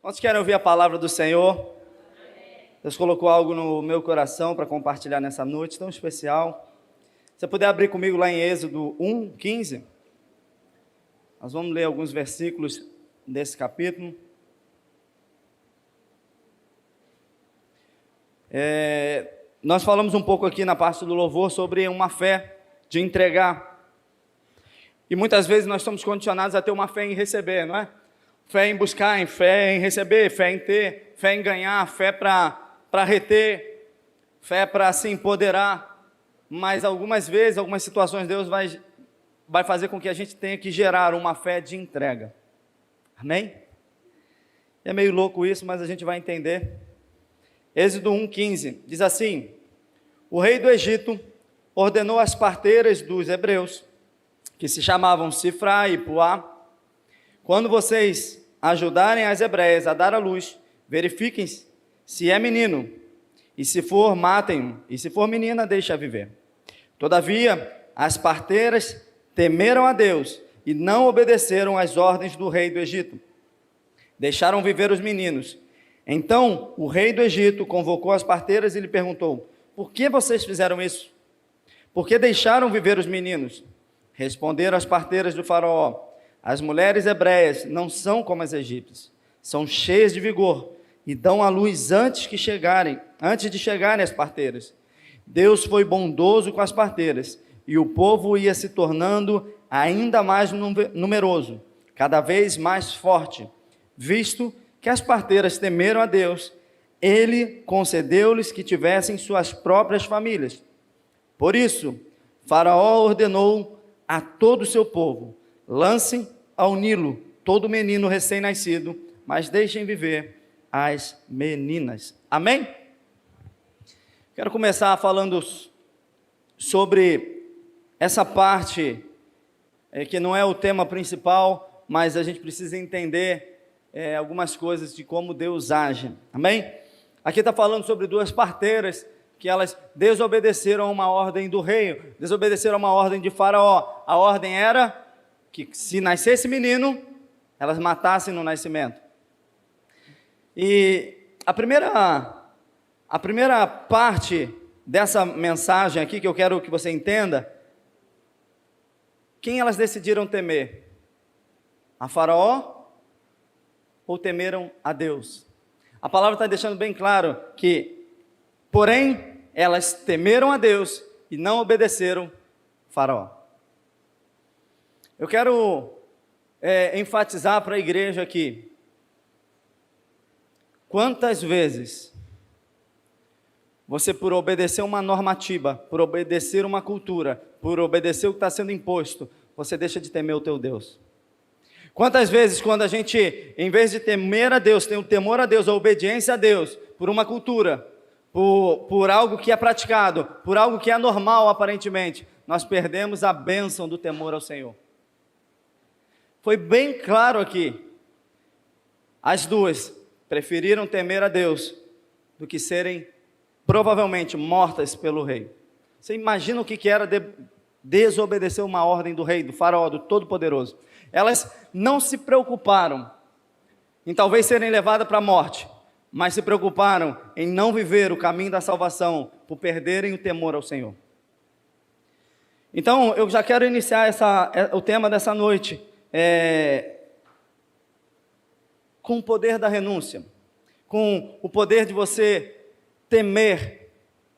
Quantos querem ouvir a palavra do Senhor? Deus colocou algo no meu coração para compartilhar nessa noite tão especial. Se você puder abrir comigo lá em Êxodo 1:15, nós vamos ler alguns versículos desse capítulo. Nós falamos um pouco aqui na parte do louvor sobre uma fé de entregar. E muitas vezes nós somos condicionados a ter uma fé em receber, não é? Fé em buscar, fé em receber, fé em ter, fé em ganhar, fé para reter, fé para se empoderar. Mas algumas vezes, algumas situações, Deus vai fazer com que a gente tenha que gerar uma fé de entrega. Amém? É meio louco isso, mas a gente vai entender. Êxodo 1:15 diz assim: o rei do Egito ordenou às parteiras dos hebreus, que se chamavam Sifra e Puá: quando vocês ajudarem as hebreias a dar à luz, verifiquem se é menino, e se for, matem-no, e se for menina, deixa viver. Todavia, as parteiras temeram a Deus e não obedeceram às ordens do rei do Egito. Deixaram viver os meninos. Então, o rei do Egito convocou as parteiras e lhe perguntou: por que vocês fizeram isso? Por que deixaram viver os meninos? Responderam as parteiras do faraó: as mulheres hebreias não são como as egípcias, são cheias de vigor e dão à luz antes de chegarem as parteiras. Deus foi bondoso com as parteiras, e o povo ia se tornando ainda mais numeroso, cada vez mais forte. Visto que as parteiras temeram a Deus, Ele concedeu-lhes que tivessem suas próprias famílias. Por isso, Faraó ordenou a todo o seu povo: lancem ao Nilo todo menino recém-nascido, mas deixem viver as meninas. Amém? Quero começar falando sobre essa parte, que não é o tema principal, mas a gente precisa entender algumas coisas de como Deus age. Amém? Aqui está falando sobre duas parteiras, que elas desobedeceram a uma ordem do rei, desobedeceram a uma ordem de Faraó. A ordem era que se nascesse menino, elas matassem no nascimento. E a primeira parte dessa mensagem aqui, que eu quero que você entenda, quem elas decidiram temer? A Faraó ou temeram a Deus? A palavra está deixando bem claro que, porém, elas temeram a Deus e não obedeceram Faraó. Eu quero enfatizar para a igreja aqui: quantas vezes você, por obedecer uma normativa, por obedecer uma cultura, por obedecer o que está sendo imposto, você deixa de temer o teu Deus? Quantas vezes, quando a gente, em vez de temer a Deus, tem o temor a Deus, a obediência a Deus, por uma cultura, por algo que é praticado, por algo que é normal aparentemente, nós perdemos a bênção do temor ao Senhor. Foi bem claro aqui: as duas preferiram temer a Deus do que serem provavelmente mortas pelo rei. Você imagina o que era desobedecer uma ordem do rei, do faraó, do Todo-Poderoso? Elas não se preocuparam em talvez serem levadas para a morte, mas se preocuparam em não viver o caminho da salvação, por perderem o temor ao Senhor. Então, eu já quero iniciar o tema dessa noite, com o poder da renúncia, com o poder de você temer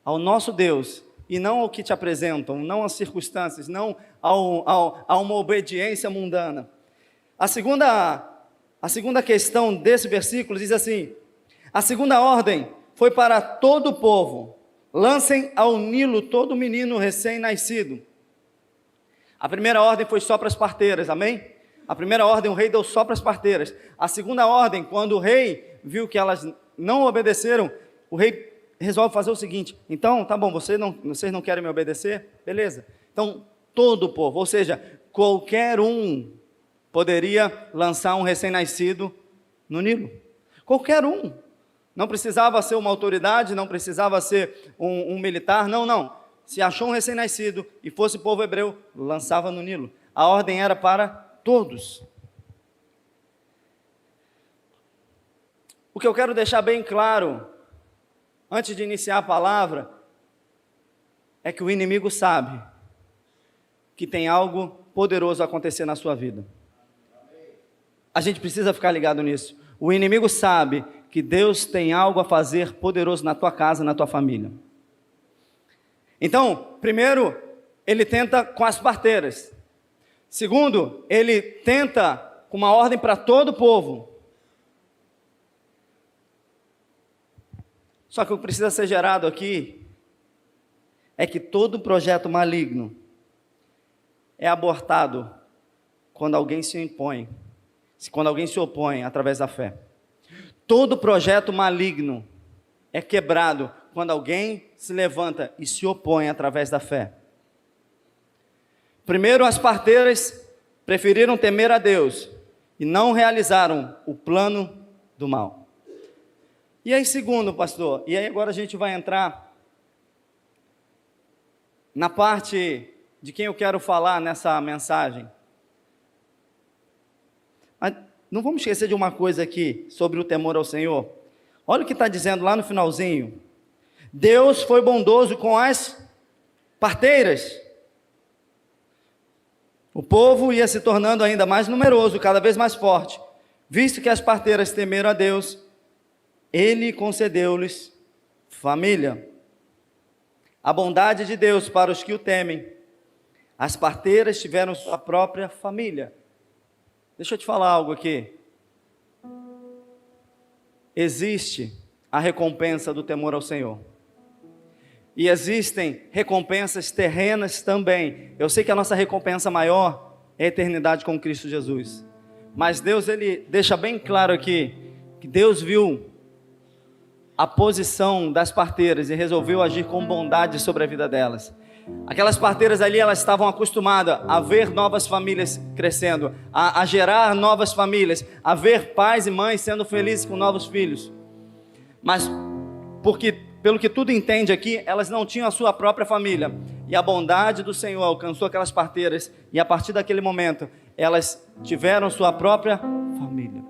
ao nosso Deus, e não ao que te apresentam, não às circunstâncias, não a uma obediência mundana. A segunda questão desse versículo diz assim: a segunda ordem foi para todo o povo: lancem ao Nilo todo menino recém-nascido. A primeira ordem foi só para as parteiras, amém? A primeira ordem o rei deu só para as parteiras. A segunda ordem, quando o rei viu que elas não obedeceram, o rei resolve fazer o seguinte: então, tá bom, vocês não querem me obedecer? Beleza. Então, todo o povo, ou seja, qualquer um poderia lançar um recém-nascido no Nilo. Qualquer um. Não precisava ser uma autoridade, não precisava ser um militar, não. Se achou um recém-nascido e fosse povo hebreu, lançava no Nilo. A ordem era para todos. O que eu quero deixar bem claro, antes de iniciar a palavra, é que o inimigo sabe que tem algo poderoso a acontecer na sua vida. A gente precisa ficar ligado nisso. O inimigo sabe que Deus tem algo a fazer poderoso na tua casa, na tua família. Então, primeiro, ele tenta com as parteiras. Segundo, ele tenta com uma ordem para todo o povo. Só que o que precisa ser gerado aqui é que todo projeto maligno é abortado quando alguém se impõe, quando alguém se opõe através da fé. Todo projeto maligno é quebrado quando alguém se levanta e se opõe através da fé. Primeiro, as parteiras preferiram temer a Deus e não realizaram o plano do mal. E aí, segundo, pastor, e aí agora a gente vai entrar na parte de quem eu quero falar nessa mensagem. Mas não vamos esquecer de uma coisa aqui, sobre o temor ao Senhor. Olha o que está dizendo lá no finalzinho. Deus foi bondoso com as parteiras. O povo ia se tornando ainda mais numeroso, cada vez mais forte. Visto que as parteiras temeram a Deus, Ele concedeu-lhes família. A bondade de Deus para os que o temem. As parteiras tiveram sua própria família. Deixa eu te falar algo aqui. Existe a recompensa do temor ao Senhor. E existem recompensas terrenas também. Eu sei que a nossa recompensa maior é a eternidade com Cristo Jesus. Mas Deus, Ele deixa bem claro aqui, que Deus viu a posição das parteiras e resolveu agir com bondade sobre a vida delas. Aquelas parteiras ali, elas estavam acostumadas a ver novas famílias crescendo, a gerar novas famílias, a ver pais e mães sendo felizes com novos filhos. Mas, pelo que tudo entende aqui, elas não tinham a sua própria família. E a bondade do Senhor alcançou aquelas parteiras, e a partir daquele momento, elas tiveram sua própria família.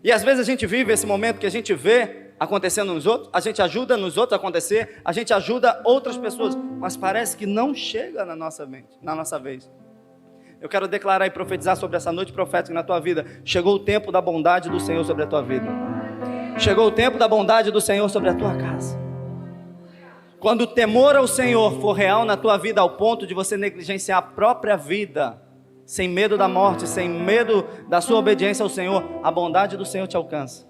E às vezes a gente vive esse momento que a gente vê acontecendo nos outros, a gente ajuda nos outros a acontecer, a gente ajuda outras pessoas, mas parece que não chega na nossa vez. Eu quero declarar e profetizar sobre essa noite profética na tua vida. Chegou o tempo da bondade do Senhor sobre a tua vida. Chegou o tempo da bondade do Senhor sobre a tua casa. Quando o temor ao Senhor for real na tua vida, ao ponto de você negligenciar a própria vida, sem medo da morte, sem medo da sua obediência ao Senhor, a bondade do Senhor te alcança.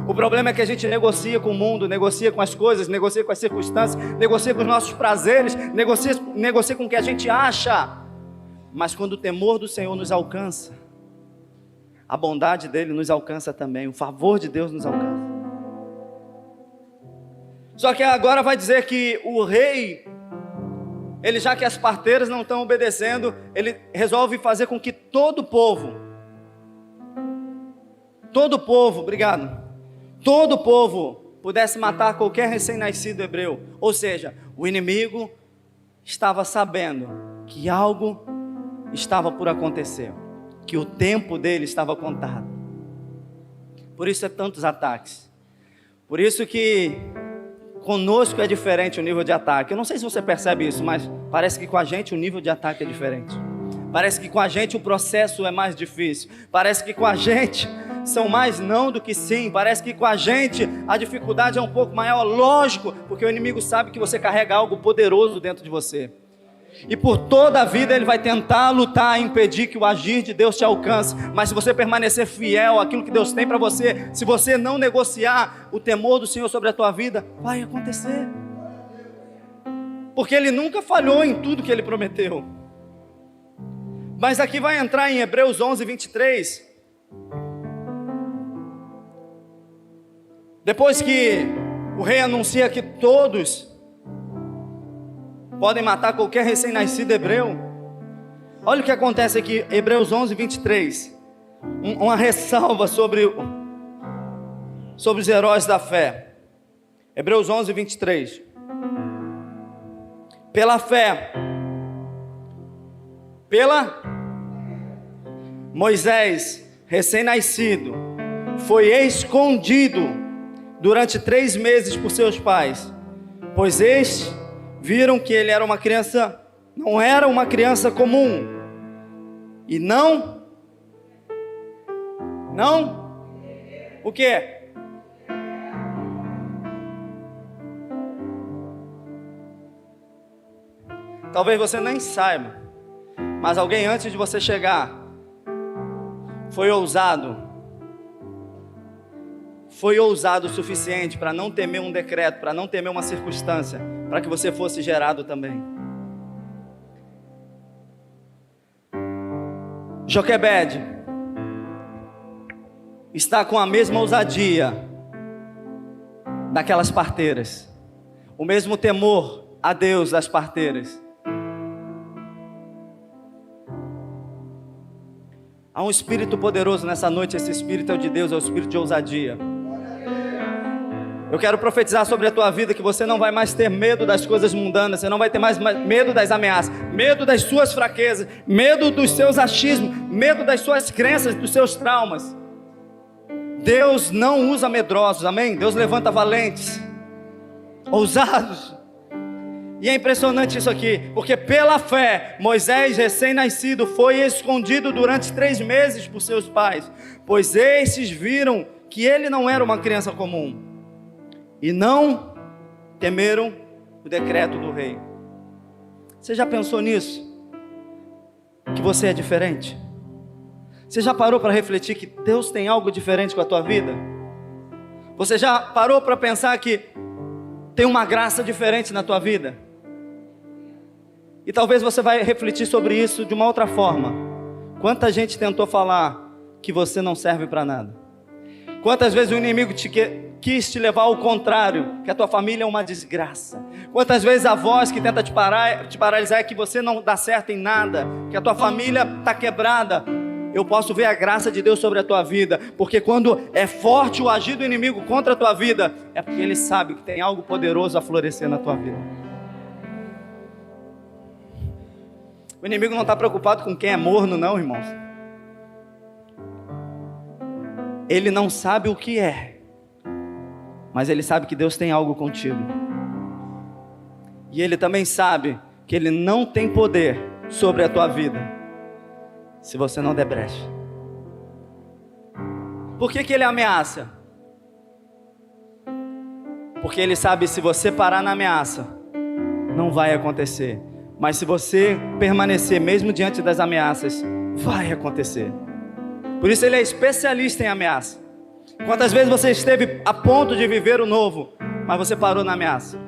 O problema é que a gente negocia com o mundo, negocia com as coisas, negocia com as circunstâncias, negocia com os nossos prazeres, negocia com o que a gente acha. Mas quando o temor do Senhor nos alcança, a bondade dele nos alcança também, o favor de Deus nos alcança. Só que agora vai dizer que o rei, ele, já que as parteiras não estão obedecendo, ele resolve fazer com que todo o povo, pudesse matar qualquer recém-nascido hebreu. Ou seja, o inimigo estava sabendo que algo estava por acontecer, que o tempo dele estava contado. Por isso é tantos ataques. Por isso que conosco é diferente o nível de ataque. Eu não sei se você percebe isso, mas parece que com a gente o nível de ataque é diferente. Parece que com a gente o processo é mais difícil. Parece que com a gente são mais não do que sim. Parece que com a gente a dificuldade é um pouco maior. Lógico, porque o inimigo sabe que você carrega algo poderoso dentro de você. E por toda a vida ele vai tentar lutar, impedir que o agir de Deus te alcance. Mas se você permanecer fiel àquilo que Deus tem para você, se você não negociar o temor do Senhor sobre a tua vida, vai acontecer. Porque ele nunca falhou em tudo que ele prometeu. Mas aqui vai entrar em Hebreus 11, 23. Depois que o rei anuncia que todos podem matar qualquer recém-nascido hebreu, olha o que acontece aqui, Hebreus 11, 23. Uma ressalva sobre os heróis da fé. Hebreus 11, 23. Pela fé, Moisés, recém-nascido, foi escondido durante 3 meses por seus pais, pois estes viram que ele era uma criança, não era uma criança comum, e não, o quê? Talvez você nem saiba, mas alguém antes de você chegar foi ousado o suficiente para não temer um decreto, para não temer uma circunstância, para que você fosse gerado também. Joquebede está com a mesma ousadia daquelas parteiras, o mesmo temor a Deus das parteiras. Há um espírito poderoso nessa noite, esse espírito é o de Deus, é o espírito de ousadia. Eu quero profetizar sobre a tua vida que você não vai mais ter medo das coisas mundanas, você não vai ter mais medo das ameaças, medo das suas fraquezas, medo dos seus achismos, medo das suas crenças, dos seus traumas. Deus não usa medrosos, amém? Deus levanta valentes, ousados. E é impressionante isso aqui, porque pela fé, Moisés, recém-nascido, foi escondido durante 3 meses por seus pais, pois estes viram que ele não era uma criança comum, e não temeram o decreto do rei. Você já pensou nisso? Que você é diferente? Você já parou para refletir que Deus tem algo diferente com a tua vida? Você já parou para pensar que tem uma graça diferente na tua vida? E talvez você vai refletir sobre isso de uma outra forma. Quanta gente tentou falar que você não serve para nada? Quantas vezes o inimigo quis te levar ao contrário, que a tua família é uma desgraça? Quantas vezes a voz que tenta te paralisar é que você não dá certo em nada, que a tua família está quebrada? Eu posso ver a graça de Deus sobre a tua vida, porque quando é forte o agir do inimigo contra a tua vida, é porque ele sabe que tem algo poderoso a florescer na tua vida. O inimigo não está preocupado com quem é morno, não, irmãos. Ele não sabe o que é, mas ele sabe que Deus tem algo contigo. E ele também sabe que ele não tem poder sobre a tua vida, se você não der brecha. Por que ele ameaça? Porque ele sabe, se você parar na ameaça, não vai acontecer. Mas se você permanecer mesmo diante das ameaças, vai acontecer. Por isso ele é especialista em ameaça. Quantas vezes você esteve a ponto de viver o novo, mas você parou na ameaça?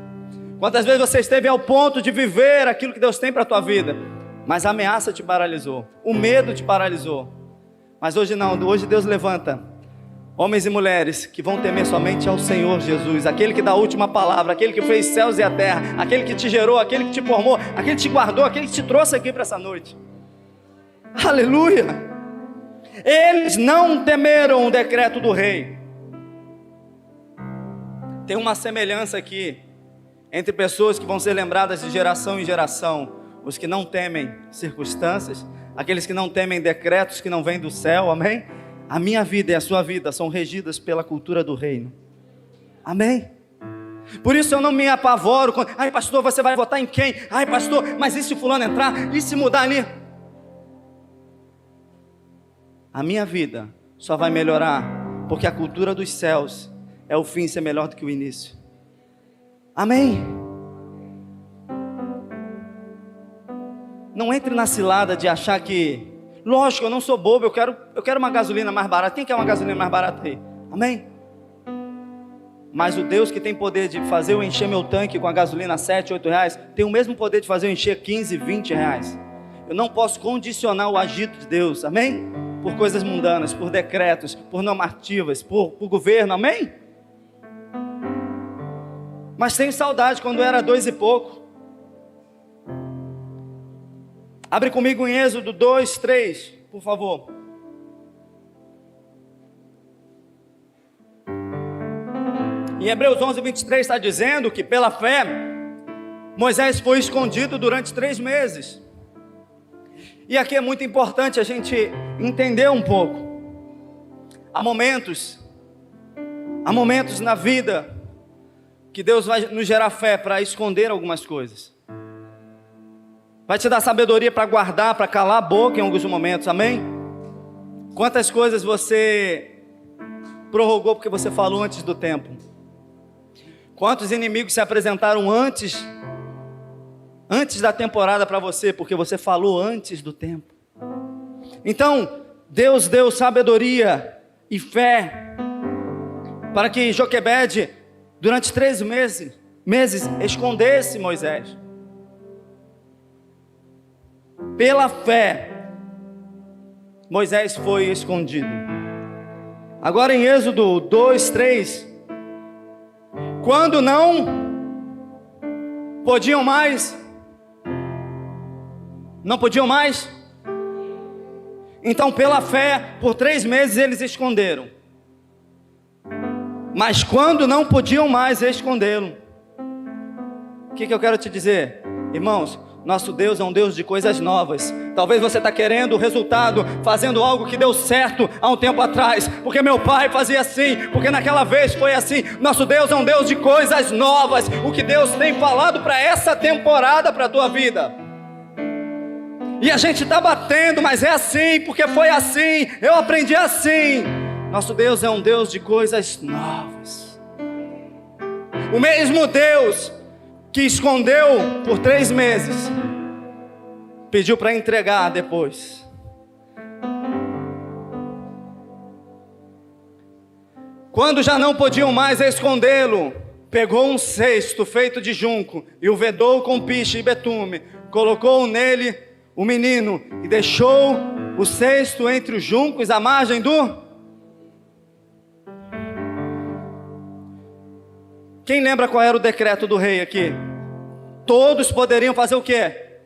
Quantas vezes você esteve ao ponto de viver aquilo que Deus tem para a tua vida, mas a ameaça te paralisou, o medo te paralisou? Mas hoje não, hoje Deus levanta homens e mulheres que vão temer somente ao Senhor Jesus, aquele que dá a última palavra, aquele que fez céus e a terra, aquele que te gerou, aquele que te formou, aquele que te guardou, aquele que te trouxe aqui para essa noite. Aleluia! Eles não temeram o decreto do rei. Tem uma semelhança aqui entre pessoas que vão ser lembradas de geração em geração: os que não temem circunstâncias, aqueles que não temem decretos que não vêm do céu, amém? A minha vida e a sua vida são regidas pela cultura do reino, amém? Por isso eu não me apavoro com: ai pastor, você vai votar em quem? Ai pastor, mas e se fulano entrar? E se mudar ali? A minha vida só vai melhorar porque a cultura dos céus é o fim ser melhor do que o início, amém? Não entre na cilada de achar que, lógico, eu não sou bobo, eu quero uma gasolina mais barata. Quem quer uma gasolina mais barata aí? Amém? Mas o Deus que tem poder de fazer eu encher meu tanque com a gasolina a 7, 8 reais, tem o mesmo poder de fazer eu encher 15, 20 reais. Eu não posso condicionar o agito de Deus, amém? Por coisas mundanas, por decretos, por normativas, por governo, amém? Mas tenho saudade quando era 2 e pouco. Abre comigo em Êxodo 2, 3, por favor. Em Hebreus 11, 23 está dizendo que pela fé, Moisés foi escondido durante 3 meses. E aqui é muito importante a gente entender um pouco. Há momentos Há momentos na vida que Deus vai nos gerar fé para esconder algumas coisas. Vai te dar sabedoria para guardar, para calar a boca em alguns momentos, amém? Quantas coisas você prorrogou porque você falou antes do tempo? Quantos inimigos se apresentaram antes da temporada para você, porque você falou antes do tempo? Então, Deus deu sabedoria e fé para que Joquebede, durante 3 meses, escondesse Moisés. Pela fé, Moisés foi escondido. Agora em Êxodo 2:3, quando não podiam mais, então pela fé, por 3 meses eles esconderam. Mas quando não podiam mais, esconderam. O que eu quero te dizer? Irmãos, nosso Deus é um Deus de coisas novas. Talvez você está querendo o resultado, fazendo algo que deu certo há um tempo atrás, porque meu pai fazia assim, porque naquela vez foi assim. Nosso Deus é um Deus de coisas novas. O que Deus tem falado para essa temporada, para a tua vida. E a gente está batendo, mas é assim, porque foi assim, eu aprendi assim. Nosso Deus é um Deus de coisas novas. O mesmo Deus que escondeu por 3 meses, pediu para entregar depois. Quando já não podiam mais escondê-lo, pegou um cesto feito de junco e o vedou com piche e betume, colocou nele o menino e deixou o cesto entre os juncos à margem do... Quem lembra qual era o decreto do rei aqui? Todos poderiam fazer o quê?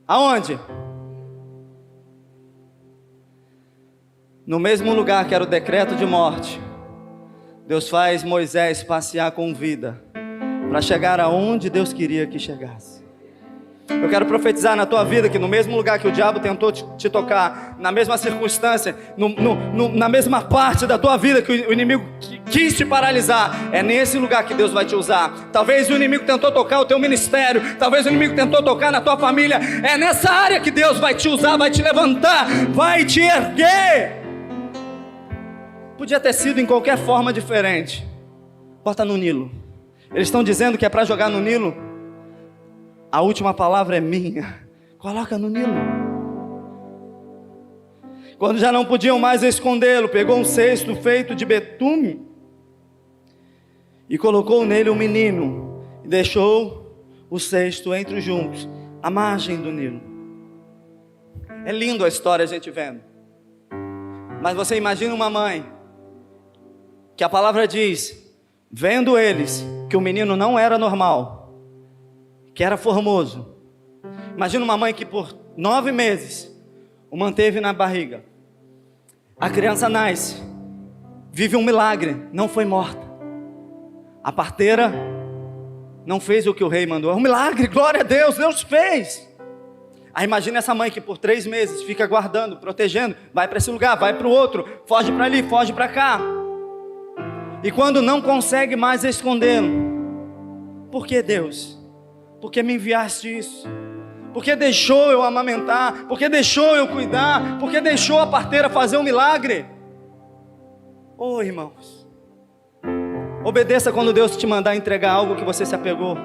Aonde? No mesmo lugar que era o decreto de morte, Deus faz Moisés passear com vida, para chegar aonde Deus queria que chegasse. Eu quero profetizar na tua vida que no mesmo lugar que o diabo tentou te tocar, na mesma circunstância, na mesma parte da tua vida que o inimigo quis te paralisar, é nesse lugar que Deus vai te usar. Talvez o inimigo tentou tocar o teu ministério, talvez o inimigo tentou tocar na tua família, é nessa área que Deus vai te usar, vai te levantar, vai te erguer. Podia ter sido em qualquer forma diferente. Bota no Nilo. Eles estão dizendo que é para jogar no Nilo. A última palavra é minha. Coloca no Nilo. Quando já não podiam mais escondê-lo, pegou um cesto feito de betume e colocou nele um menino e deixou o cesto entre os juncos, à margem do Nilo. É lindo a história a gente vendo. Mas você imagina uma mãe que a palavra diz, vendo eles que o menino não era normal, que era formoso. Imagina uma mãe que por 9 meses o manteve na barriga. A criança nasce, vive um milagre, não foi morta. A parteira não fez o que o rei mandou. É um milagre, glória a Deus, Deus fez. Aí imagina essa mãe que por 3 meses fica guardando, protegendo, vai para esse lugar, vai para o outro, foge para ali, foge para cá. E quando não consegue mais escondê-lo, por que Deus? Por que me enviaste isso? Por que deixou eu amamentar? Por que deixou eu cuidar? Por que deixou a parteira fazer um milagre? Oh, irmãos, obedeça quando Deus te mandar entregar algo que você se apegou.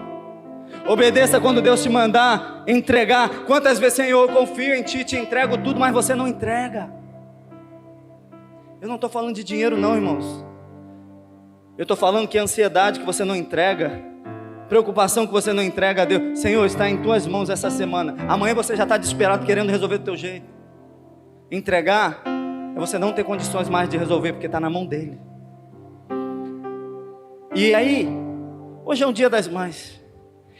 Obedeça quando Deus te mandar entregar. Quantas vezes, Senhor, eu confio em Ti, te entrego tudo, mas você não entrega. Eu não estou falando de dinheiro não, irmãos. Eu estou falando que a ansiedade que você não entrega, preocupação que você não entrega a Deus, Senhor, está em tuas mãos essa semana. Amanhã você já está desesperado querendo resolver do teu jeito. Entregar é você não ter condições mais de resolver, porque está na mão dele. E aí, hoje é um dia das mães.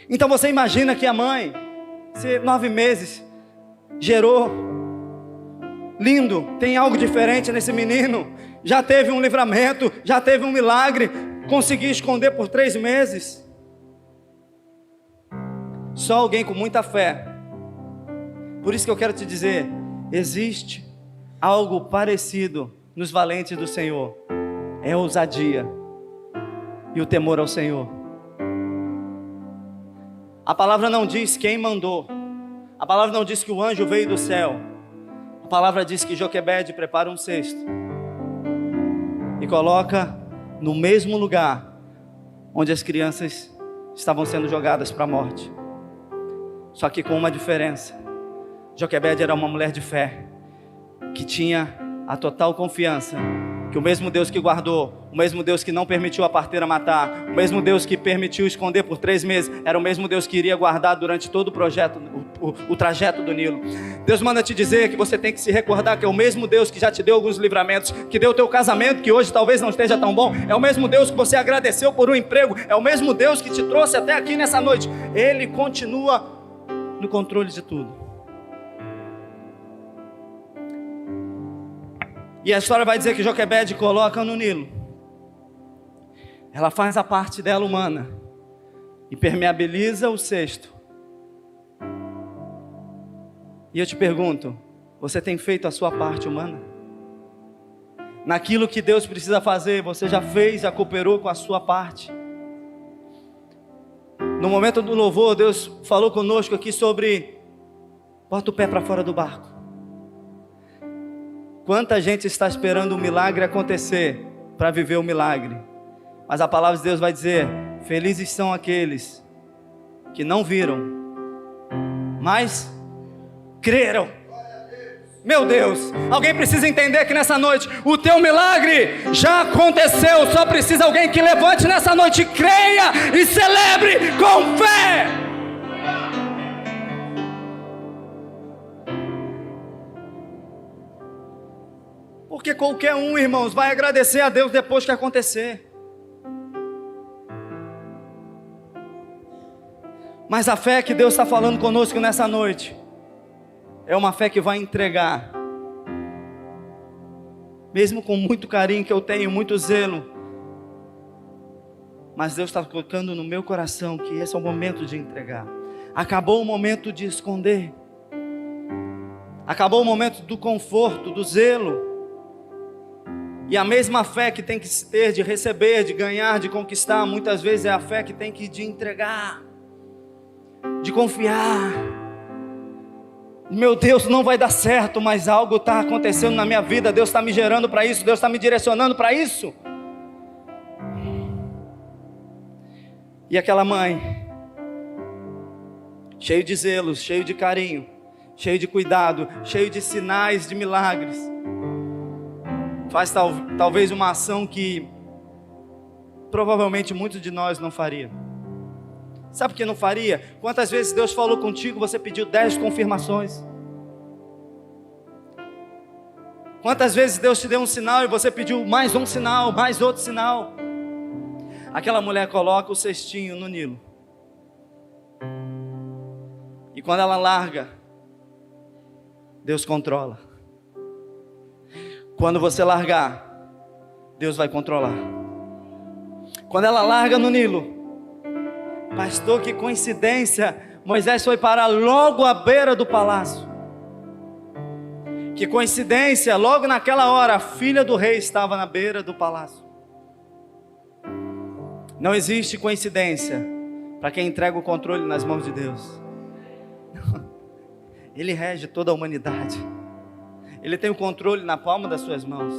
Então você imagina que a mãe, se 9 meses, gerou, lindo, tem algo diferente nesse menino, já teve um livramento, já teve um milagre, conseguiu esconder por 3 meses. Só alguém com muita fé. Por isso que eu quero te dizer, existe algo parecido nos valentes do Senhor. é ousadia e o temor ao Senhor. A palavra não diz quem mandou. A palavra não diz que o anjo veio do céu. A palavra diz que Joquebede prepara um cesto e coloca no mesmo lugar onde as crianças estavam sendo jogadas para a morte. Só que com uma diferença. Joquebede era uma mulher de fé, que tinha a total confiança que o mesmo Deus que guardou, o mesmo Deus que não permitiu a parteira matar, o mesmo Deus que permitiu esconder por 3 meses, era o mesmo Deus que iria guardar durante todo o projeto, o trajeto do Nilo. Deus manda te dizer que você tem que se recordar que é o mesmo Deus que já te deu alguns livramentos, que deu o teu casamento, que hoje talvez não esteja tão bom, é o mesmo Deus que você agradeceu por um emprego, é o mesmo Deus que te trouxe até aqui nessa noite. Ele continua no controle de tudo. E a história vai dizer que Joquebede coloca no Nilo. Ela faz a parte dela humana. Impermeabiliza o cesto. E eu te pergunto, você tem feito a sua parte humana? Naquilo que Deus precisa fazer, você já fez, já cooperou com a sua parte? No momento do louvor, Deus falou conosco aqui sobre bota o pé para fora do barco. Quanta gente está esperando o milagre acontecer para viver o milagre. Mas a palavra de Deus vai dizer: felizes são aqueles que não viram, mas creram. Meu Deus, alguém precisa entender que nessa noite o teu milagre já aconteceu. Só precisa alguém que levante nessa noite, creia e celebre com fé. Porque qualquer um, irmãos, vai agradecer a Deus depois que acontecer. Mas a fé que Deus está falando conosco nessa noite é uma fé que vai entregar. Mesmo com muito carinho que eu tenho, muito zelo. Mas Deus está colocando no meu coração que esse é o momento de entregar. Acabou o momento de esconder. Acabou o momento do conforto, do zelo. E a mesma fé que tem que se ter de receber, de ganhar, de conquistar, muitas vezes é a fé que tem que de entregar, de confiar. Meu Deus, não vai dar certo, mas algo está acontecendo na minha vida, Deus está me gerando para isso, Deus está me direcionando para isso. E aquela mãe, cheio de zelos, cheio de carinho, cheio de cuidado, cheio de sinais, de milagres, faz talvez uma ação que provavelmente muitos de nós não faria. Sabe por que não faria? Quantas vezes Deus falou contigo, você pediu 10 confirmações? Quantas vezes Deus te deu um sinal e você pediu mais um sinal, mais outro sinal? Aquela mulher coloca o cestinho no Nilo. E quando ela larga, Deus controla. Quando você largar, Deus vai controlar. Quando ela larga no Nilo, pastor, que coincidência, Moisés foi parar logo à beira do palácio. Que coincidência, logo naquela hora, a filha do rei estava na beira do palácio. Não existe coincidência para quem entrega o controle nas mãos de Deus. Ele rege toda a humanidade. Ele tem o controle na palma das suas mãos.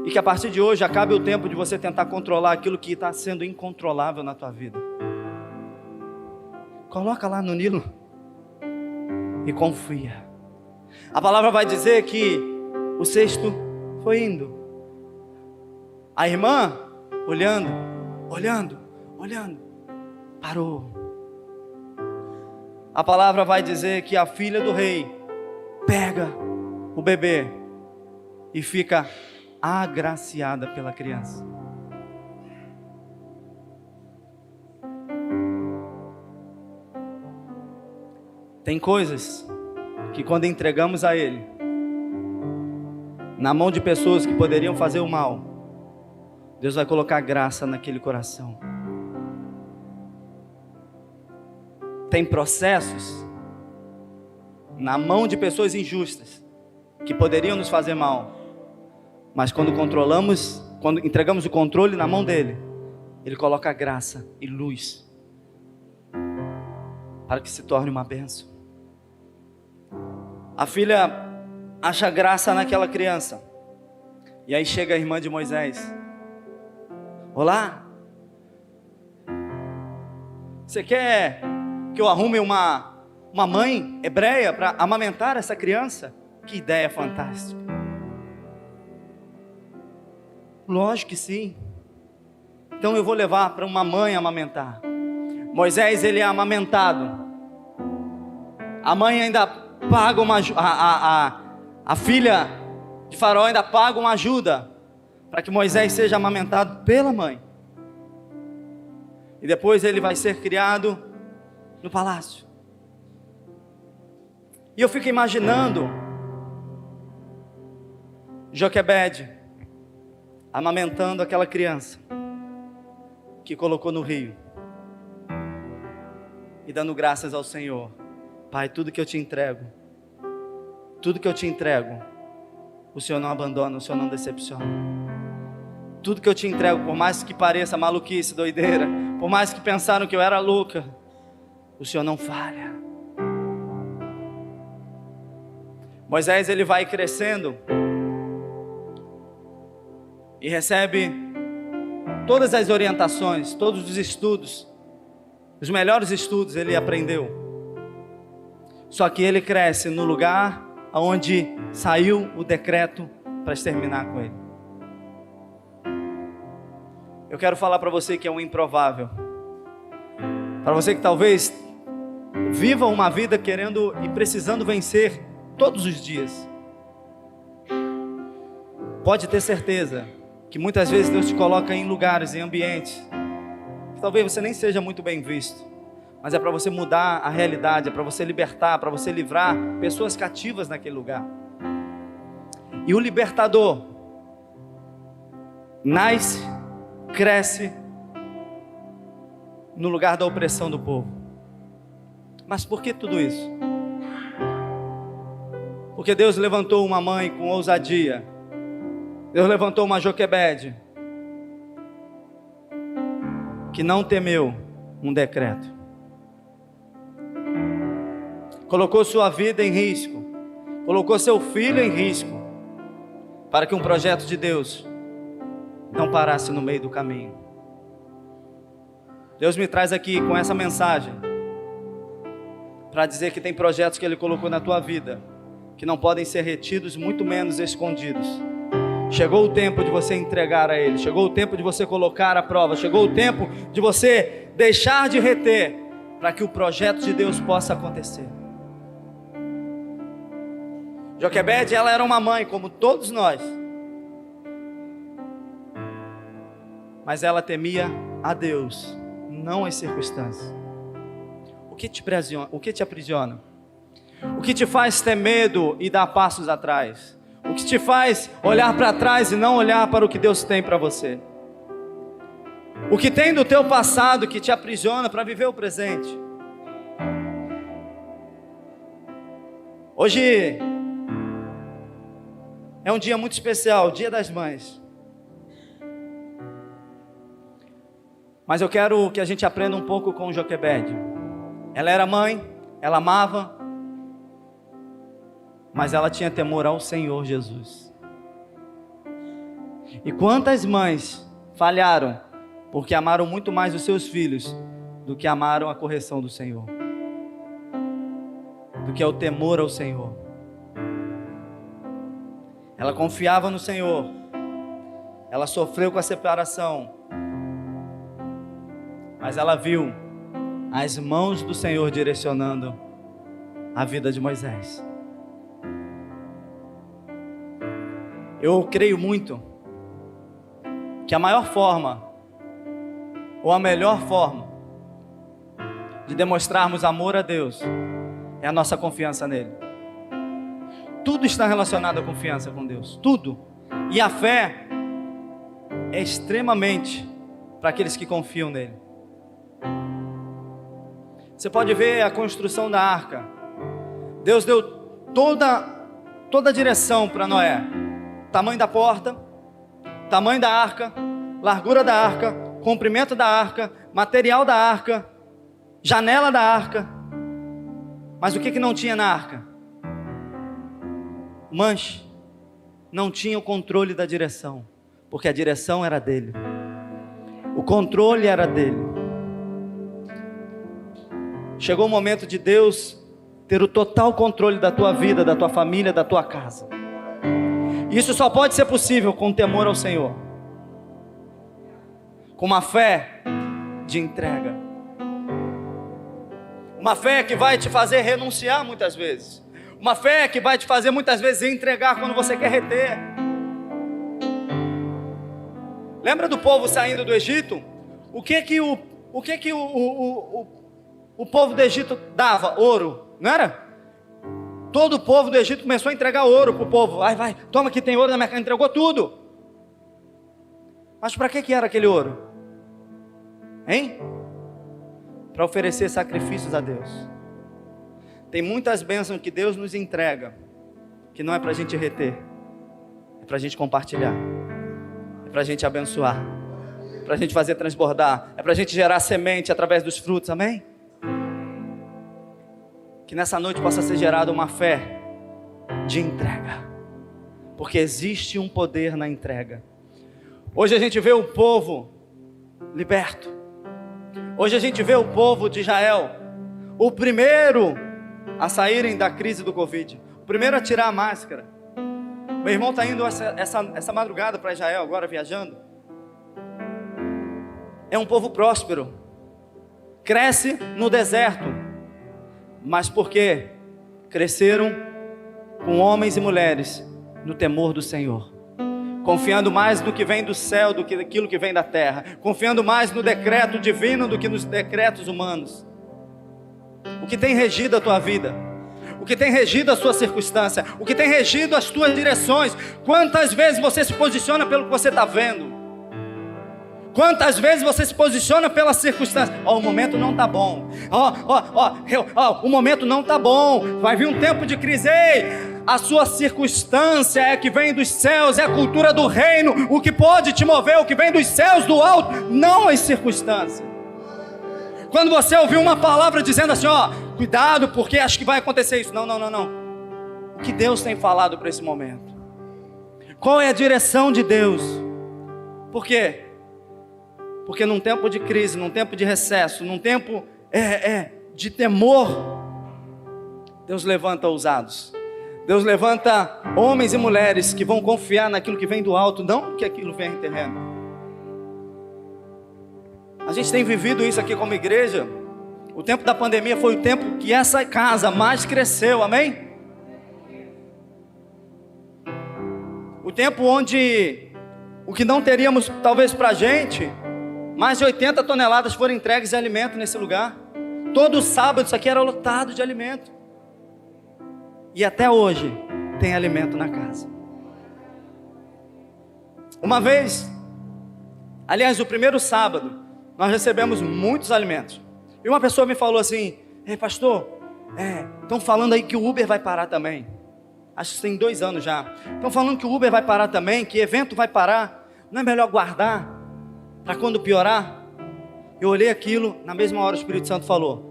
E que a partir de hoje acabe o tempo de você tentar controlar aquilo que está sendo incontrolável na tua vida. Coloca lá no Nilo e confia. A palavra vai dizer que o cesto foi indo. A irmã, olhando, parou. A palavra vai dizer que a filha do rei pega o bebê e fica agraciada pela criança. Tem coisas que quando entregamos a Ele, na mão de pessoas que poderiam fazer o mal, Deus vai colocar graça naquele coração. Tem processos na mão de pessoas injustas que poderiam nos fazer mal. Mas quando entregamos o controle na mão dele, ele coloca graça e luz para que se torne uma bênção. A filha acha graça naquela criança. E aí chega a irmã de Moisés. Olá, você quer que eu arrume uma mãe hebreia para amamentar essa criança? Que ideia fantástica. Lógico que sim. Então eu vou levar para uma mãe amamentar. Moisés, ele é amamentado. A mãe ainda paga a filha de Faraó ainda paga uma ajuda para que Moisés seja amamentado pela mãe. E depois ele vai ser criado no palácio. E eu fico imaginando Joquebede amamentando aquela criança que colocou no rio e dando graças ao Senhor. Pai, tudo que eu te entrego, o Senhor não abandona, o Senhor não decepciona. Tudo que eu te entrego, por mais que pareça maluquice, doideira, por mais que pensaram que eu era louca, o Senhor não falha. Moisés, ele vai crescendo e recebe todas as orientações, todos os estudos, os melhores estudos ele aprendeu. Só que ele cresce no lugar onde saiu o decreto para exterminar com ele. Eu quero falar para você que é um improvável. Para você que talvez viva uma vida querendo e precisando vencer todos os dias. Pode ter certeza que muitas vezes Deus te coloca em lugares, em ambientes que talvez você nem seja muito bem visto, mas é para você mudar a realidade, é para você libertar, para você livrar pessoas cativas naquele lugar. E o libertador nasce, cresce no lugar da opressão do povo. Mas por que tudo isso? Porque Deus levantou uma mãe com ousadia. Deus levantou uma Joquebede que não temeu um decreto. Colocou sua vida em risco, colocou seu filho em risco, para que um projeto de Deus não parasse no meio do caminho. Deus me traz aqui com essa mensagem para dizer que tem projetos que Ele colocou na tua vida que não podem ser retidos, muito menos escondidos. Chegou o tempo de você entregar a Ele, chegou o tempo de você colocar à prova, chegou o tempo de você deixar de reter, para que o projeto de Deus possa acontecer. Joquebede, ela era uma mãe como todos nós, mas ela temia a Deus, não as circunstâncias. O que te aprisiona? O que te faz ter medo e dar passos atrás? O que te faz olhar para trás e não olhar para o que Deus tem para você? O que tem do teu passado que te aprisiona para viver o presente? Hoje é um dia muito especial, o Dia das Mães. Mas eu quero que a gente aprenda um pouco com Joquebede. Ela era mãe, ela amava, mas ela tinha temor ao Senhor Jesus. E quantas mães falharam porque amaram muito mais os seus filhos do que amaram a correção do Senhor, do que o temor ao Senhor. Ela confiava no Senhor, ela sofreu com a separação, mas ela viu as mãos do Senhor direcionando a vida de Moisés. Eu creio muito que a maior forma, ou a melhor forma, de demonstrarmos amor a Deus, é a nossa confiança nele. Tudo está relacionado à confiança com Deus, tudo. E a fé é extremamente para aqueles que confiam nele. Você pode ver a construção da arca. Deus deu toda toda a direção para Noé. Tamanho da porta, tamanho da arca, largura da arca, comprimento da arca, material da arca, janela da arca. Mas o que não tinha na arca? Manche. Não tinha o controle da direção, porque a direção era dele. O controle era dele. Chegou o momento de Deus ter o total controle da tua vida, da tua família, da tua casa. Isso só pode ser possível com temor ao Senhor, com uma fé de entrega, uma fé que vai te fazer renunciar muitas vezes, uma fé que vai te fazer muitas vezes entregar quando você quer reter. Lembra do povo saindo do Egito? O que o povo do Egito dava? Ouro, não era? Todo o povo do Egito começou a entregar ouro para o povo. Vai, toma que tem ouro na minha casa. Entregou tudo. Mas para que era aquele ouro? Hein? Para oferecer sacrifícios a Deus. Tem muitas bênçãos que Deus nos entrega, que não é para a gente reter, é para a gente compartilhar, é para a gente abençoar, é para a gente fazer transbordar, é para a gente gerar semente através dos frutos, amém? Que nessa noite possa ser gerada uma fé de entrega, porque existe um poder na entrega. Hoje a gente vê o povo liberto, hoje a gente vê o povo de Israel, o primeiro a saírem da crise do Covid, o primeiro a tirar a máscara. Meu irmão está indo essa madrugada para Israel, agora viajando. É um povo próspero, cresce no deserto, mas porque cresceram com homens e mulheres no temor do Senhor, confiando mais no que vem do céu do que naquilo que vem da terra, confiando mais no decreto divino do que nos decretos humanos. O que tem regido a tua vida, o que tem regido a sua circunstância, o que tem regido as tuas direções. Quantas vezes você se posiciona pelo que você está vendo? Quantas vezes você se posiciona pela circunstância? O momento não está bom. O momento não está bom. Vai vir um tempo de crise. Ei, a sua circunstância é que vem dos céus, é a cultura do reino. O que pode te mover, o que vem dos céus, do alto, não as circunstâncias. Quando você ouvir uma palavra dizendo assim, cuidado, porque acho que vai acontecer isso. Não. O que Deus tem falado para esse momento? Qual é a direção de Deus? Por quê? Porque num tempo de crise, num tempo de recesso, num tempo de temor, Deus levanta ousados. Deus levanta homens e mulheres que vão confiar naquilo que vem do alto, não que aquilo vem em terreno. A gente tem vivido isso aqui como igreja. O tempo da pandemia foi o tempo que essa casa mais cresceu, amém? O tempo onde o que não teríamos talvez para a gente, mais de 80 toneladas foram entregues de alimento nesse lugar. Todo sábado isso aqui era lotado de alimento. E até hoje tem alimento na casa. Uma vez, aliás, o primeiro sábado, nós recebemos muitos alimentos. E uma pessoa me falou assim, ei pastor, estão falando aí que o Uber vai parar também. Acho que tem 2 anos já. Estão falando que o Uber vai parar também, que evento vai parar. Não é melhor guardar para quando piorar? Eu olhei aquilo, na mesma hora o Espírito Santo falou,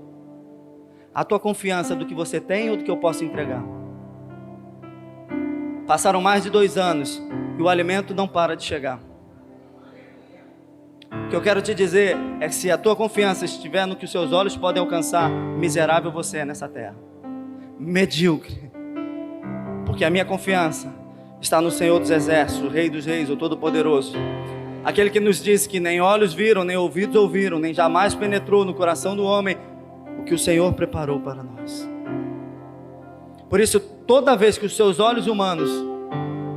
a tua confiança do que você tem ou do que eu posso entregar? Passaram mais de 2 anos e o alimento não para de chegar. O que eu quero te dizer é que se a tua confiança estiver no que os seus olhos podem alcançar, miserável você é nessa terra, medíocre, porque a minha confiança está no Senhor dos Exércitos, o Rei dos Reis, o Todo-Poderoso, aquele que nos disse que nem olhos viram, nem ouvidos ouviram, nem jamais penetrou no coração do homem o que o Senhor preparou para nós. Por isso, toda vez que os seus olhos humanos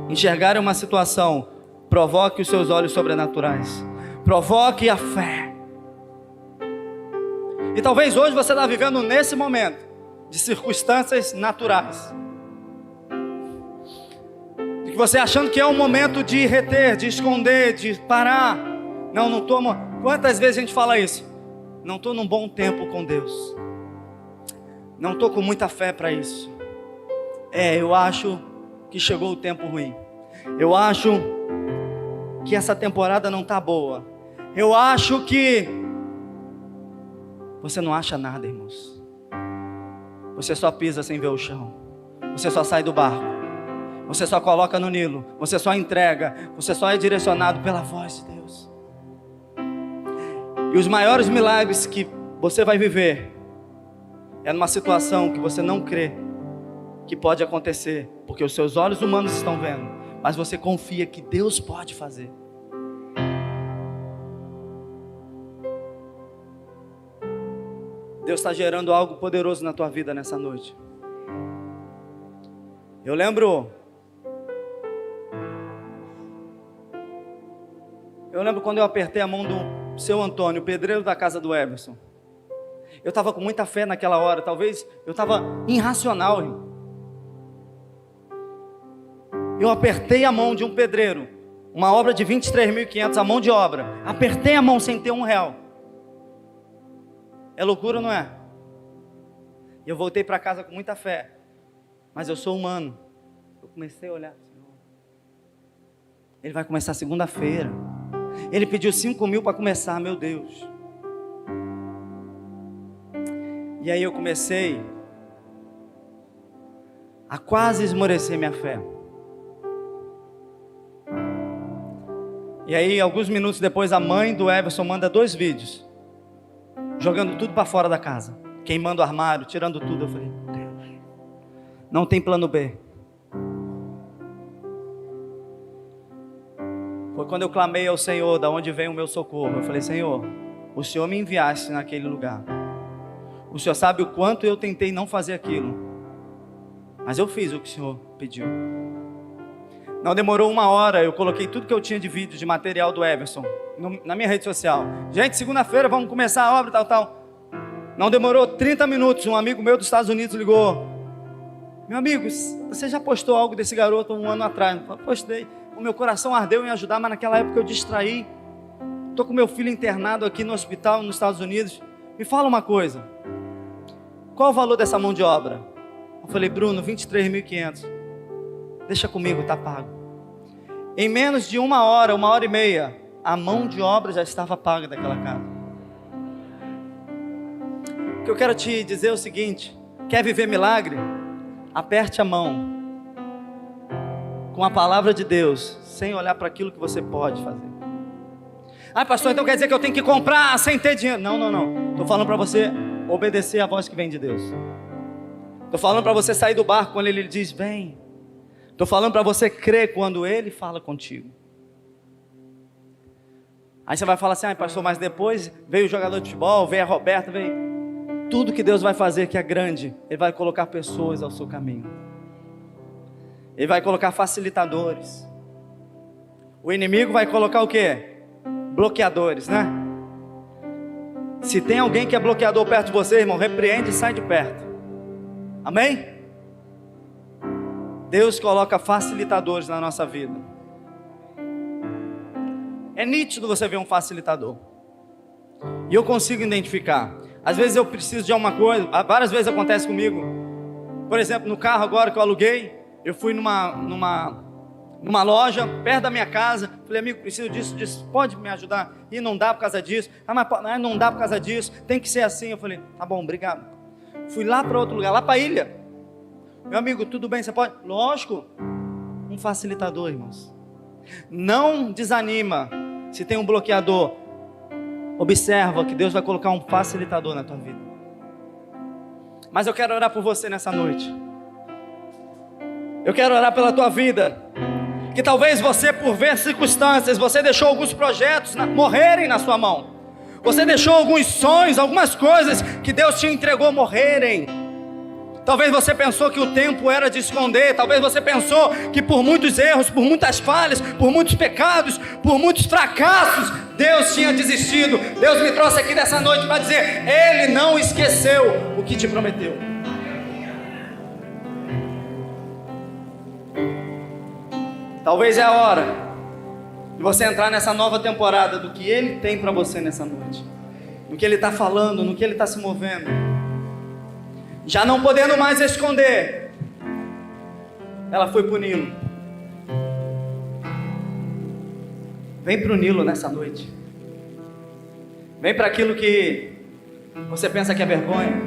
enxergarem uma situação, provoque os seus olhos sobrenaturais, provoque a fé. E talvez hoje você está vivendo nesse momento de circunstâncias naturais, de que você achando que é um momento de reter, de esconder, de parar. Não estou. Quantas vezes a gente fala isso? Não estou num bom tempo com Deus, não estou com muita fé para isso. Eu acho que chegou o tempo ruim. Eu acho que essa temporada não está boa. Eu acho que... Você não acha nada, irmãos. Você só pisa sem ver o chão. Você só sai do barco. Você só coloca no Nilo. Você só entrega. Você só é direcionado pela voz de Deus. E os maiores milagres que você vai viver é numa situação que você não crê que pode acontecer, porque os seus olhos humanos estão vendo, mas você confia que Deus pode fazer. Deus está gerando algo poderoso na tua vida nessa noite. Eu lembro quando eu apertei a mão do seu Antônio, pedreiro da casa do Everson. Eu estava com muita fé naquela hora, talvez eu estava irracional, irmão. Eu apertei a mão de um pedreiro, uma obra de 23.500, a mão de obra. Apertei a mão sem ter R$1. É loucura, não é? E eu voltei para casa com muita fé. Mas eu sou humano. Eu comecei a olhar, Senhor. Ele vai começar segunda-feira. Ele pediu 5.000 para começar, meu Deus. E aí eu comecei a quase esmorecer minha fé. E aí, alguns minutos depois, a mãe do Everson manda 2 vídeos, jogando tudo para fora da casa, queimando o armário, tirando tudo. Eu falei, Deus, não tem plano B. Foi quando eu clamei ao Senhor, da onde vem o meu socorro. Eu falei, Senhor, o Senhor me enviaste naquele lugar. O Senhor sabe o quanto eu tentei não fazer aquilo, mas eu fiz o que o Senhor pediu. Não demorou 1 hora, eu coloquei tudo que eu tinha de vídeo, de material do Everson, na minha rede social. Gente, segunda-feira vamos começar a obra, tal. Não demorou 30 minutos, um amigo meu dos Estados Unidos ligou. Meu amigo, você já postou algo desse garoto 1 ano atrás? Eu postei. O meu coração ardeu em ajudar, mas naquela época eu distraí. Estou com meu filho internado aqui no hospital nos Estados Unidos. Me fala uma coisa. Qual o valor dessa mão de obra? Eu falei, Bruno, 23.500. Deixa comigo, tá pago. Em menos de 1 hora, 1h30, a mão de obra já estava paga daquela casa. O que eu quero te dizer é o seguinte: quer viver milagre? Aperte a mão com a palavra de Deus, sem olhar para aquilo que você pode fazer. Ah, pastor, então quer dizer que eu tenho que comprar sem ter dinheiro? Não. Estou falando para você obedecer a voz que vem de Deus. Estou falando para você sair do barco quando Ele diz, vem. Estou falando para você crer quando Ele fala contigo. Aí você vai falar assim, pastor, mas depois veio o jogador de futebol, veio a Roberta, veio... Tudo que Deus vai fazer que é grande, Ele vai colocar pessoas ao seu caminho. Ele vai colocar facilitadores. O inimigo vai colocar o quê? Bloqueadores, né? Se tem alguém que é bloqueador perto de você, irmão, repreende e sai de perto. Amém? Deus coloca facilitadores na nossa vida. É nítido você ver um facilitador. E eu consigo identificar. Às vezes eu preciso de alguma coisa, várias vezes acontece comigo. Por exemplo, no carro agora que eu aluguei, eu fui numa loja perto da minha casa. Falei, amigo, preciso disso, pode me ajudar? E não dá por causa disso. Mas não dá por causa disso, tem que ser assim. Eu falei, tá bom, obrigado. Fui lá para outro lugar, lá para a ilha. Meu amigo, tudo bem, você pode? Lógico. Um facilitador, irmãos. Não desanima se tem um bloqueador. Observa que Deus vai colocar um facilitador na tua vida. Mas eu quero orar por você nessa noite. Eu quero orar pela tua vida. Que talvez você, por ver circunstâncias, você deixou alguns projetos morrerem na sua mão. Você deixou alguns sonhos, algumas coisas que Deus te entregou morrerem. Talvez você pensou que o tempo era de esconder. Talvez você pensou que por muitos erros, por muitas falhas, por muitos pecados, por muitos fracassos, Deus tinha desistido. Deus me trouxe aqui nessa noite para dizer, Ele não esqueceu o que te prometeu. Talvez é a hora de você entrar nessa nova temporada do que Ele tem para você nessa noite. No que Ele está falando, no que Ele está se movendo. Já não podendo mais esconder. ela foi para o Nilo. Vem para o Nilo nessa noite. Vem para aquilo que você pensa que é vergonha.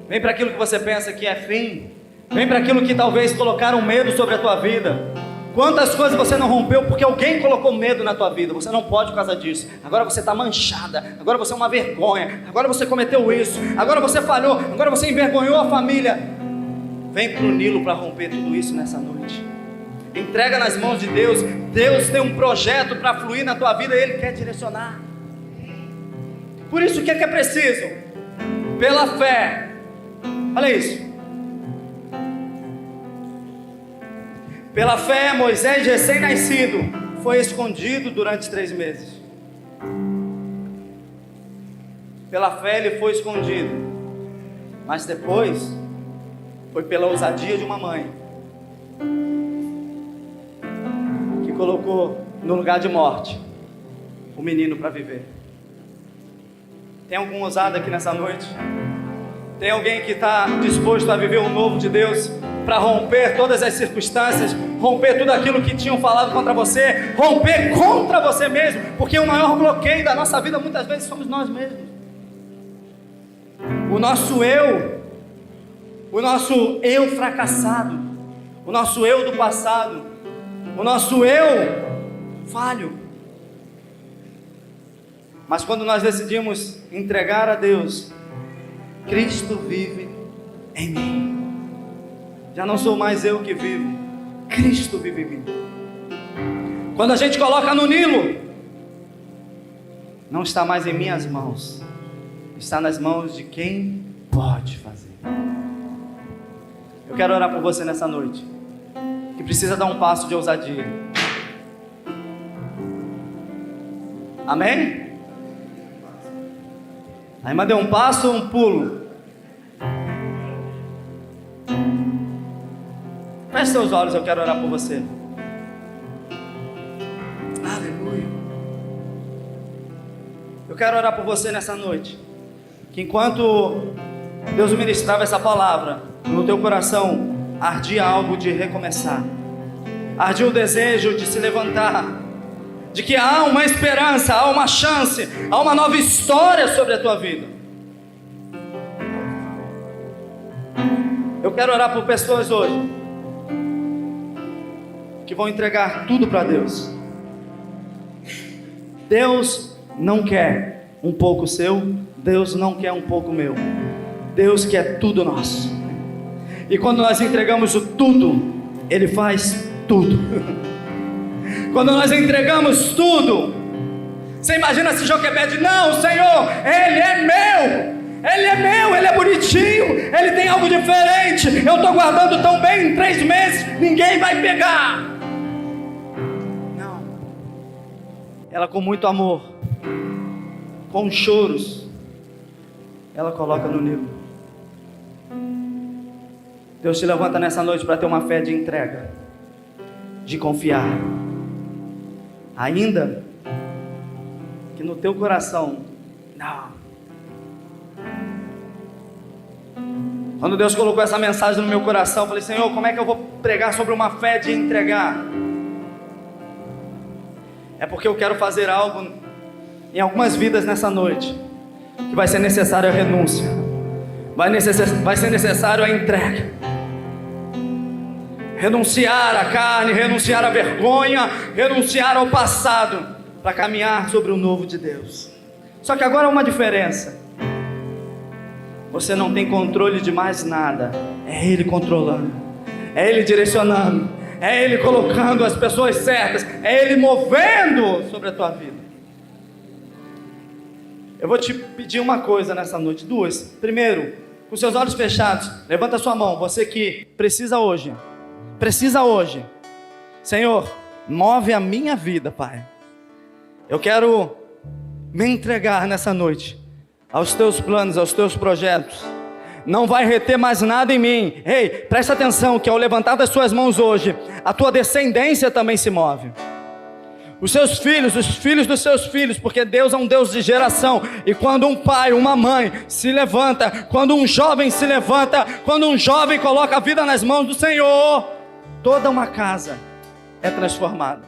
Vem para aquilo que você pensa que é fim. Vem para aquilo que talvez colocaram medo sobre a tua vida. Quantas coisas você não rompeu porque alguém colocou medo na tua vida? Você não pode por causa disso. Agora você está manchada. Agora você é uma vergonha. Agora você cometeu isso. Agora você falhou. Agora você envergonhou a família. Vem para o Nilo para romper tudo isso nessa noite. Entrega nas mãos de Deus. Deus tem um projeto para fluir na tua vida. Ele quer direcionar. Por isso o que é preciso? Pela fé. Olha isso. Pela fé, Moisés, recém-nascido, foi escondido durante 3 meses. Pela fé ele foi escondido. Mas depois, foi pela ousadia de uma mãe, que colocou no lugar de morte o menino para viver. Tem algum ousado aqui nessa noite? Tem alguém que está disposto a viver o novo de Deus? Para romper todas as circunstâncias, romper tudo aquilo que tinham falado contra você, romper contra você mesmo, porque o maior bloqueio da nossa vida muitas vezes somos nós mesmos. O nosso eu fracassado, o nosso eu do passado, o nosso eu falho. Mas quando nós decidimos entregar a Deus, Cristo vive em mim. Já não sou mais eu que vivo, Cristo vive em mim. Quando a gente coloca no Nilo, não está mais em minhas mãos, está nas mãos de quem pode fazer. Eu quero orar por você nessa noite, que precisa dar um passo de ousadia. Amém? A irmã deu um passo ou um pulo? Feche seus olhos, eu quero orar por você. Aleluia. Eu quero orar por você nessa noite. Que enquanto Deus ministrava essa palavra, no teu coração ardia algo de recomeçar. Ardia o desejo de se levantar. De que há uma esperança, há uma chance, há uma nova história sobre a tua vida. Eu quero orar por pessoas hoje que vão entregar tudo para Deus. Deus não quer um pouco seu, Deus não quer um pouco meu. Deus quer tudo nosso. E quando nós entregamos o tudo, Ele faz tudo. Quando nós entregamos tudo, você imagina se Joquebede, não, Senhor, Ele é meu. Ele é meu, Ele é bonitinho, Ele tem algo diferente. Eu estou guardando tão bem, em 3 meses, ninguém vai pegar. Não. Ela com muito amor, com choros, ela coloca no Nilo. Deus te levanta nessa noite para ter uma fé de entrega, de confiar. Ainda que no teu coração, não. Quando Deus colocou essa mensagem no meu coração, eu falei, Senhor, como é que eu vou pregar sobre uma fé de entregar? É porque eu quero fazer algo em algumas vidas nessa noite, que vai ser necessário a renúncia, vai ser necessário a entrega. Renunciar à carne, renunciar à vergonha, renunciar ao passado, para caminhar sobre o novo de Deus. Só que agora há uma diferença. Você não tem controle de mais nada. É Ele controlando, é Ele direcionando, é Ele colocando as pessoas certas, é Ele movendo sobre a tua vida. Eu vou te pedir uma coisa nessa noite, 2. Primeiro, com seus olhos fechados, levanta a sua mão, você que precisa hoje, Senhor, move a minha vida, Pai. Eu quero me entregar nessa noite aos teus planos, aos teus projetos. Não vai reter mais nada em mim. Ei, presta atenção que ao levantar das suas mãos hoje, a tua descendência também se move. Os seus filhos, os filhos dos seus filhos, porque Deus é um Deus de geração. E quando um pai, uma mãe se levanta, quando um jovem se levanta, quando um jovem coloca a vida nas mãos do Senhor, toda uma casa é transformada.